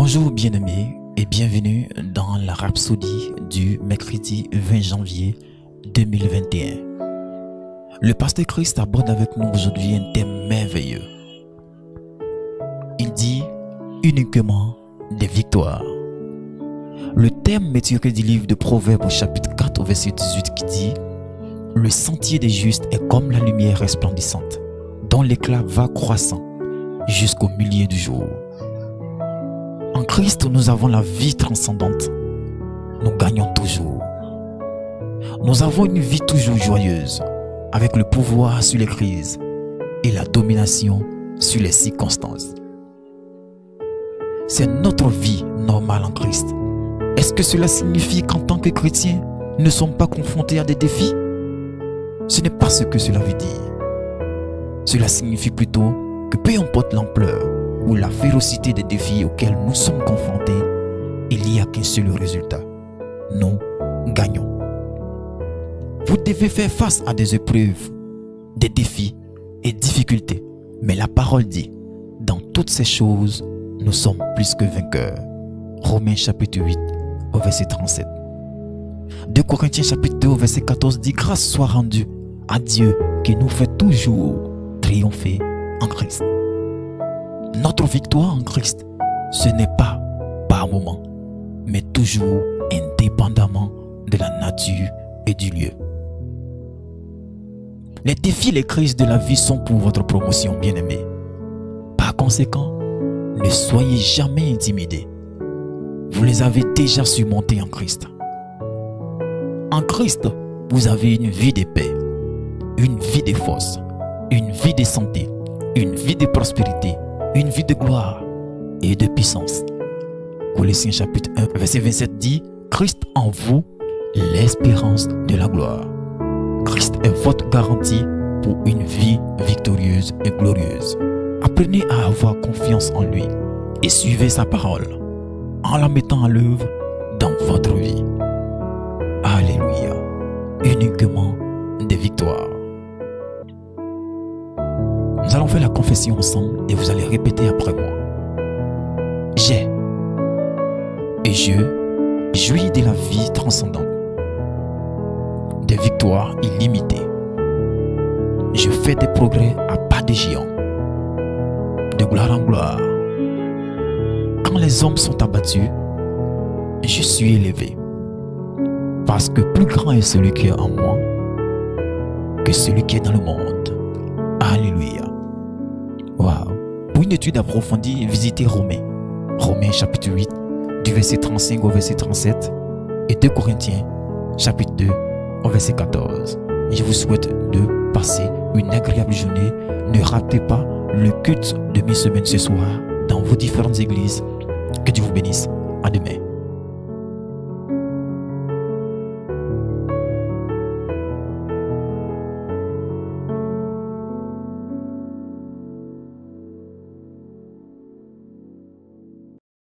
Bonjour bien-aimés et bienvenue dans la rhapsodie du mercredi 20 janvier 2021. Le pasteur Christ aborde avec nous aujourd'hui un thème merveilleux. Il dit uniquement des victoires. Le thème est tiré du livre de Proverbes au chapitre 4 au verset 18 qui dit « Le sentier des justes est comme la lumière resplendissante, dont l'éclat va croissant jusqu'au milieu du jour. » En Christ, nous avons la vie transcendante. Nous gagnons toujours. Nous avons une vie toujours joyeuse, avec le pouvoir sur les crises et la domination sur les circonstances. C'est notre vie normale en Christ. Est-ce que cela signifie qu'en tant que chrétiens, nous ne sommes pas confrontés à des défis? Ce n'est pas ce que cela veut dire. Cela signifie plutôt que peu importe l'ampleur ou la férocité des défis auxquels nous sommes confrontés, il n'y a qu'un seul résultat. Nous gagnons. Vous devez faire face à des épreuves, des défis et difficultés. Mais la parole dit, dans toutes ces choses, nous sommes plus que vainqueurs. Romains chapitre 8 au verset 37. 2 Corinthiens chapitre 2 au verset 14 dit, grâce soit rendue à Dieu qui nous fait toujours triompher en Christ. Notre victoire en Christ, ce n'est pas par moment, mais toujours indépendamment de la nature et du lieu. Les défis et les crises de la vie sont pour votre promotion, bien-aimés. Par conséquent, ne soyez jamais intimidés. Vous les avez déjà surmontés en Christ. En Christ, vous avez une vie de paix, une vie de force, une vie de santé, une vie de prospérité, une vie de gloire et de puissance. Colossiens chapitre 1 verset 27 dit, Christ en vous, l'espérance de la gloire. Christ est votre garantie pour une vie victorieuse et glorieuse. Apprenez à avoir confiance en lui et suivez sa parole en la mettant à l'œuvre dans votre vie. Alléluia. Uniquement des victoires. Nous allons faire la confession ensemble et vous allez répéter après moi. J'ai et je jouis de la vie transcendante, des victoires illimitées. Je fais des progrès à pas de géant, de gloire en gloire. Quand les hommes sont abattus, je suis élevé, parce que plus grand est celui qui est en moi que celui qui est dans le monde. Alléluia. Wow. Pour une étude approfondie, visitez Romains chapitre 8, du verset 35 au verset 37, et 2 Corinthiens chapitre 2 au verset 14. Je vous souhaite de passer une agréable journée. Ne ratez pas le culte de mi-semaine ce soir dans vos différentes églises. Que Dieu vous bénisse. À demain.